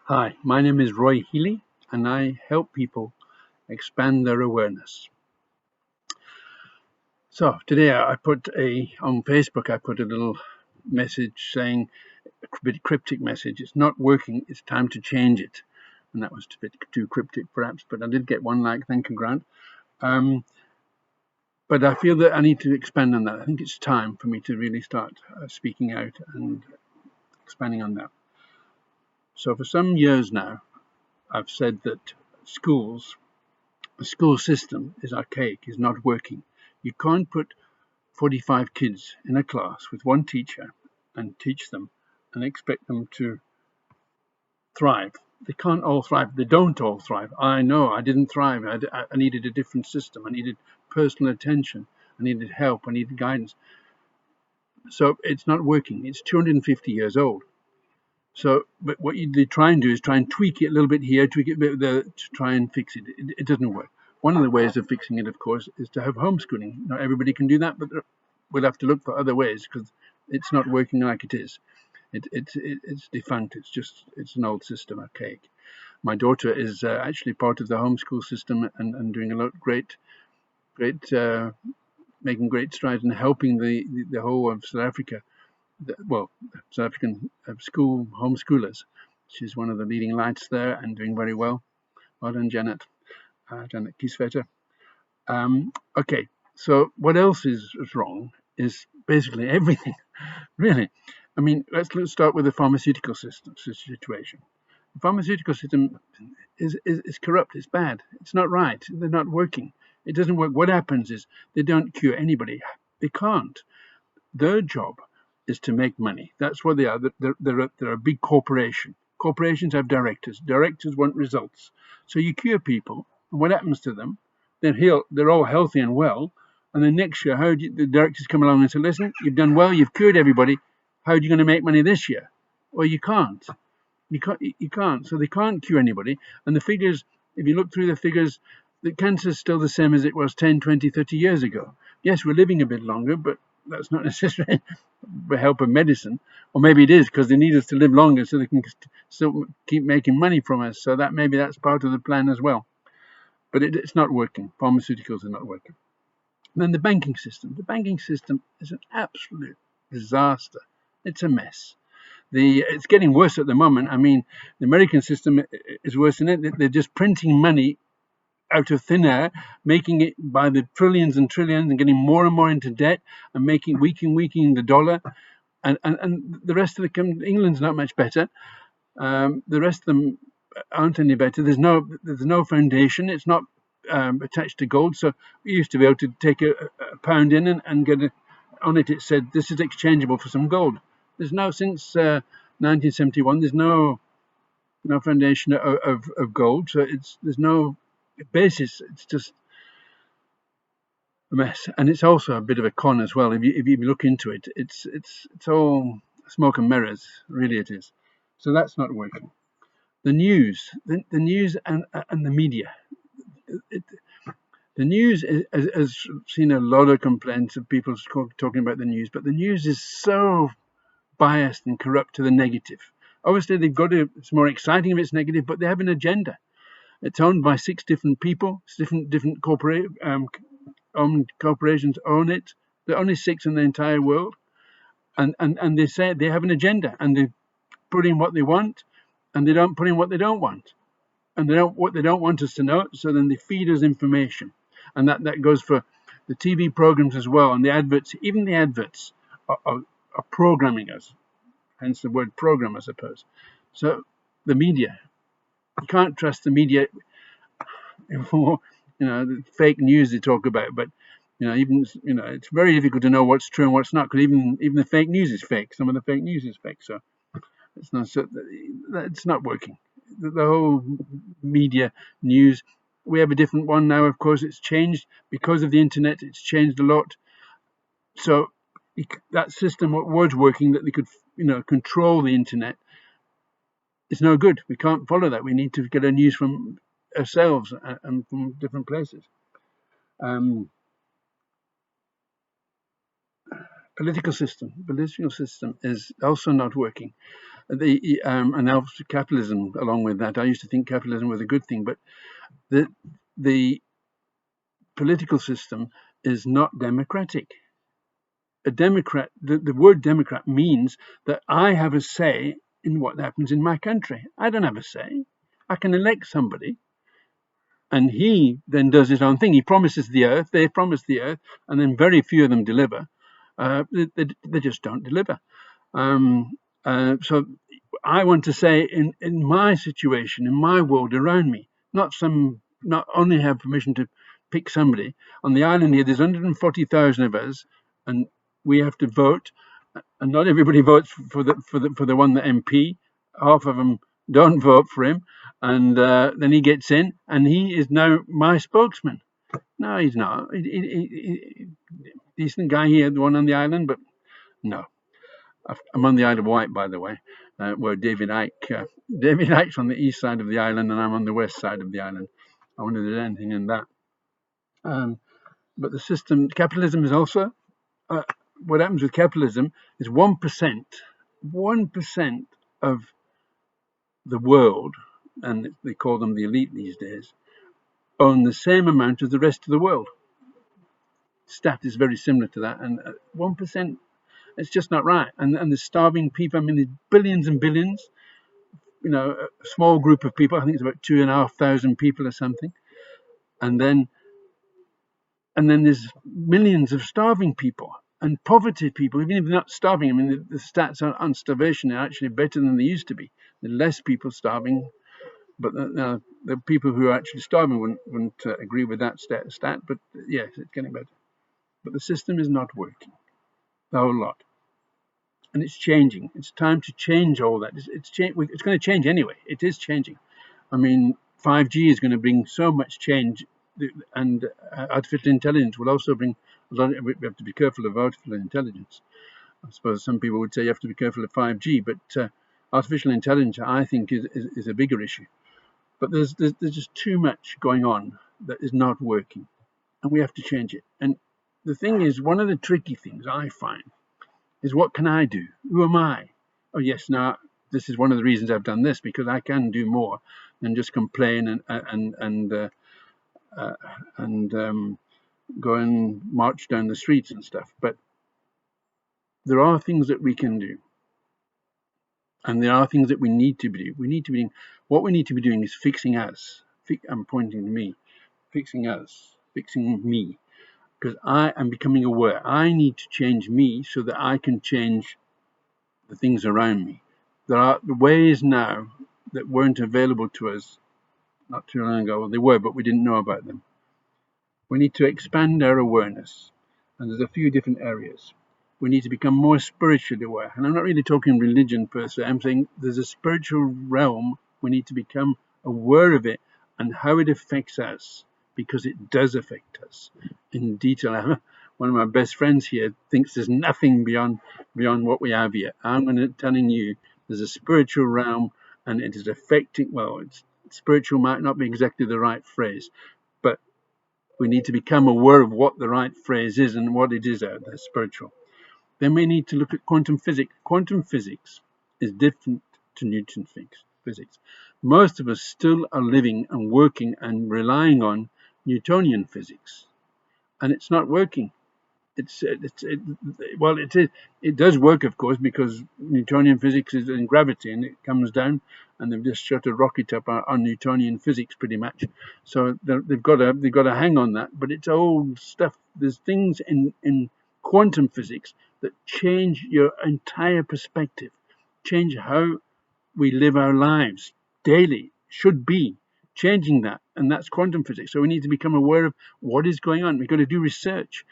Hi, my name is Roy Healy, and I help people expand their awareness. So today I put on Facebook. I put a little message saying a bit cryptic message. It's not working. It's time to change it, and that was a bit too cryptic, perhaps. But I did get one like. Thank you, Grant. Um, but I feel that I need to expand on that. I think it's time for me to really start speaking out and expanding on that. So for some years now, I've said that schools the school system is archaic, is not working. You can't put 45 kids in a class with one teacher and teach them and expect them to thrive. They can't all thrive. They don't all thrive. I know I didn't thrive. I needed a different system. I needed personal attention. I needed help. I needed guidance. So it's not working. It's 250 years old. So, but what they try and do is try and tweak it a little bit here, tweak it a bit there to try and fix it. It doesn't work. One of the ways of fixing it, of course, is to have homeschooling. Not everybody can do that, but we'll have to look for other ways because it's not working like it is. It's defunct. It's an old system, archaic. My daughter is actually part of the homeschool system and doing a lot great, making great strides in helping the whole of South Africa well, South African school homeschoolers. She's one of the leading lights there and doing very well. Well done, Janet. Janet Kieswetter. Okay, so what else is wrong is basically everything, really. I mean, let's start with the pharmaceutical system situation. The pharmaceutical system is corrupt. It's bad. It's not right. They're not working. It doesn't work. What happens is they don't cure anybody. They can't. Their job is to make money. That's what they are. They're a big corporation. Corporations have directors. Directors want results. So you cure people, and what happens to them? They're all healthy and well. And then next year, the directors come along and say, "Listen, you've done well. You've cured everybody. How are you going to make money this year?" Well, you can't. You can't. You can't. So they can't cure anybody. And the figures, if you look through the figures, the cancer is still the same as it was 10, 20, 30 years ago. Yes, we're living a bit longer, but that's not necessarily with help of medicine. Or maybe it is because they need us to live longer so they can still keep making money from us. So that maybe that's part of the plan as well. But it's not working. Pharmaceuticals are not working. And then the banking system. The banking system is an absolute disaster. It's a mess. It's getting worse at the moment. I mean, the American system is worse than it. They're just printing money out of thin air, making it by the trillions and trillions and getting more and more into debt and making weakening the dollar. And the rest of England's not much better. The rest of them aren't any better. There's no foundation. It's not attached to gold. So we used to be able to take a pound in and get on it. It said this is exchangeable for some gold. There's no since 1971. There's no foundation of gold. So there's no basis. It's just a mess, and it's also a bit of a con as well. If you look into it, it's all smoke and mirrors. Really, it is. So that's not working. The news, the news, and the media. It, the news has seen a lot of complaints of people talking about the news, but the news is so biased and corrupt to the negative. Obviously, it's more exciting if it's negative, but they have an agenda. It's owned by 6 different people, different owned corporations own it. There are only 6 in the entire world, and they say they have an agenda, and they put in what they want, and they don't put in what they don't want, and what they don't want us to know. So then they feed us information, and that goes for the TV programs as well, and the adverts. Even the adverts are programming us, hence the word program, I suppose. So the media, you can't trust the media. The fake news they talk about, but even it's very difficult to know what's true and what's not, because even the fake news is fake. Some of the fake news is fake, so it's not working. The whole media news, we have a different one now. Of course, it's changed because of the internet. It's changed a lot. So that system, what was working, that they could control the internet, is no good. We can't follow that. We need to get our news from ourselves and from different places. Political system is also not working. And also capitalism along with that. I used to think capitalism was a good thing, but the political system is not democratic. A democrat, the word democrat means that I have a say in what happens in my country. I don't have a say. I can elect somebody, and he then does his own thing. He promises the earth, they promise the earth, and then very few of them deliver. They just don't deliver. So I want to say, in my situation, in my world around me, not only have permission to pick somebody. On the island here, there's 140,000 of us, and we have to vote, and not everybody votes for the one, the MP. Half of them don't vote for him, and then he gets in, and he is now my spokesman. No, he's not. Decent guy here, the one on the island, but no. I'm on the Isle of Wight, by the way, where David Icke's on the east side of the island, and I'm on the west side of the island. I wonder if there's anything in that. But the system, capitalism is also, what happens with capitalism is 1% of the world, and they call them the elite these days, own the same amount as the rest of the world. Stat is very similar to that, and 1%, it's just not right. And there's starving people. I mean, there's billions and billions. A small group of people. I think it's about 2,500 people or something, and then there's millions of starving people and poverty people. Even if they're not starving, I mean, the stats on starvation are actually better than they used to be. There's less people starving, but the people who are actually starving wouldn't agree with that stat. But yes, it's getting better. But the system is not working, the whole lot. And it's changing. It's time to change all that. It's going to change anyway. It is changing. I mean, 5G is going to bring so much change, and artificial intelligence will also bring a lot. We have to be careful of artificial intelligence. I suppose some people would say you have to be careful of 5G, but artificial intelligence, I think, is a bigger issue. But there's just too much going on that is not working, and we have to change it. And the thing is, one of the tricky things I find is, what can I do? Who am I? Oh yes, now this is one of the reasons I've done this, because I can do more than just complain and go and march down the streets and stuff. But there are things that we can do, and there are things that we need to be doing. What we need to be doing is fixing us. I'm pointing to me, fixing us, fixing me, because I am becoming aware. I need to change me so that I can change the things around me. There are ways now that weren't available to us not too long ago. Well, they were, but we didn't know about them. We need to expand our awareness, and there's a few different areas. We need to become more spiritually aware, and I'm not really talking religion per se. I'm saying there's a spiritual realm. We need to become aware of it and how it affects us, because it does affect us in detail. One of my best friends here thinks there's nothing beyond what we have here. I'm telling you, there's a spiritual realm, and it is affecting. Well, spiritual might not be exactly the right phrase, but we need to become aware of what the right phrase is and what it is out there, spiritual. Then we need to look at quantum physics. Quantum physics is different to Newton's physics. Most of us still are living and working and relying on Newtonian physics, and it's not working. It does work, of course, because Newtonian physics is in gravity, and it comes down, and they've just shot a rocket up on Newtonian physics, pretty much. So they've got to hang on that. But it's old stuff. There's things in quantum physics that change your entire perspective, change how we live our lives daily. Should be changing that, and that's quantum physics. So we need to become aware of what is going on. We've got to do research.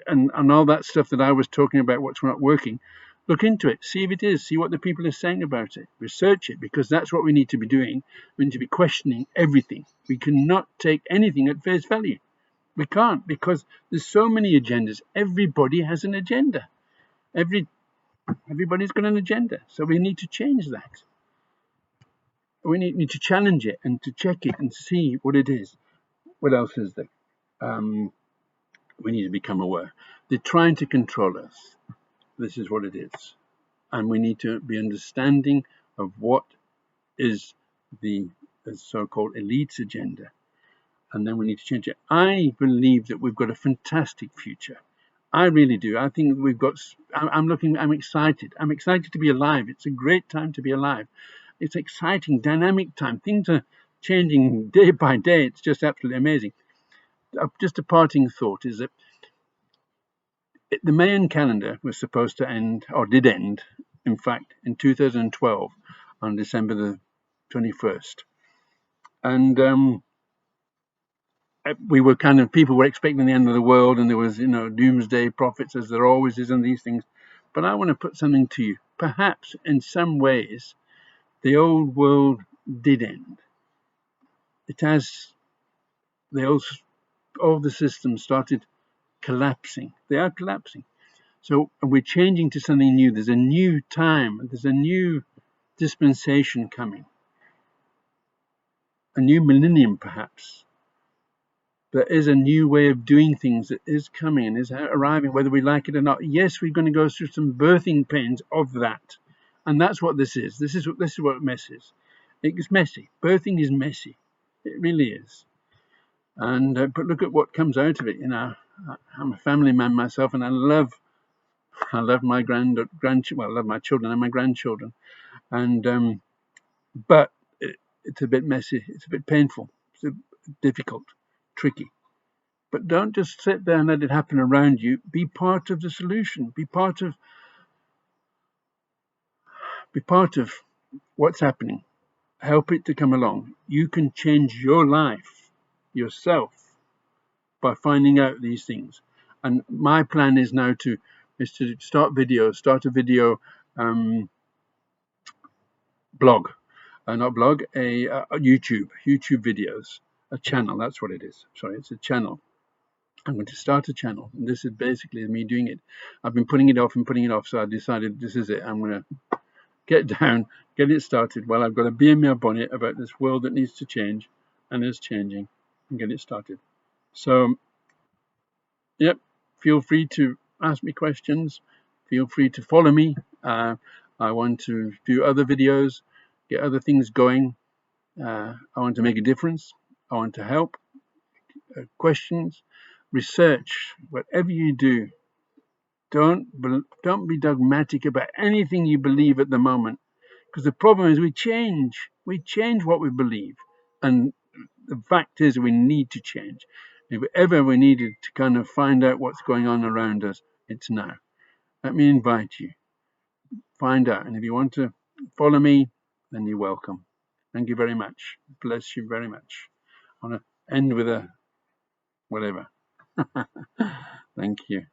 And all that stuff that I was talking about, what's not working, look into it, see if it is, see what the people are saying about it, research it, because that's what we need to be doing. We need to be questioning everything. We cannot take anything at face value. We can't, because there's so many agendas. Everybody has an agenda. Everybody's got an agenda. So we need to change that. We need to challenge it and to check it and see what it is. What else is there? We need to become aware. They're trying to control us. This is what it is. and we need to be understanding of what is the so-called elite's agenda, and then we need to change it. I believe that we've got a fantastic future. I really do. I think we've got. I'm excited. I'm excited to be alive. It's a great time to be alive. It's exciting, dynamic time. Things are changing day by day. It's just absolutely amazing. Just a parting thought is that the Mayan calendar was supposed to end, or did end, in fact, in 2012 on December the 21st. And we were people were expecting the end of the world, and there was, doomsday prophets, as there always is in these things. But I want to put something to you. Perhaps in some ways, the old world did end. It has, all the systems started collapsing. They are collapsing. So we're changing to something new. There's a new time. There's a new dispensation coming. A new millennium, perhaps. There is a new way of doing things that is coming and is arriving, whether we like it or not. Yes, we're going to go through some birthing pains of that. And that's what this is. This is what mess is. It's messy. Birthing is messy. It really is. And but look at what comes out of it. I'm a family man myself, and I love my grandchildren. Well, I love my children and my grandchildren. And but it's a bit messy. It's a bit painful. It's difficult, tricky. But don't just sit there and let it happen around you. Be part of the solution. Be part of what's happening. Help it to come along. You can change your life yourself by finding out these things. And my plan is now to start a video blog, not blog, a YouTube videos, a channel. That's what it is. Sorry, it's a channel. I'm going to start a channel, and this is basically me doing it. I've been putting it off, so I decided this is it. I'm going to get down, get it started. Well, I've got to be in my bonnet about this world that needs to change and is changing, and get it started. So, yep, feel free to ask me questions. Feel free to follow me. I want to do other videos, get other things going. I want to make a difference. I want to help. Questions, research, whatever you do, don't be dogmatic about anything you believe at the moment, because the problem is we change what we believe, and the fact is we need to change. If ever we needed to kind of find out what's going on around us, it's now. Let me invite you, find out, and if you want to follow me, then you're welcome. Thank you very much. Bless you very much. I want to end with a whatever. Thank you.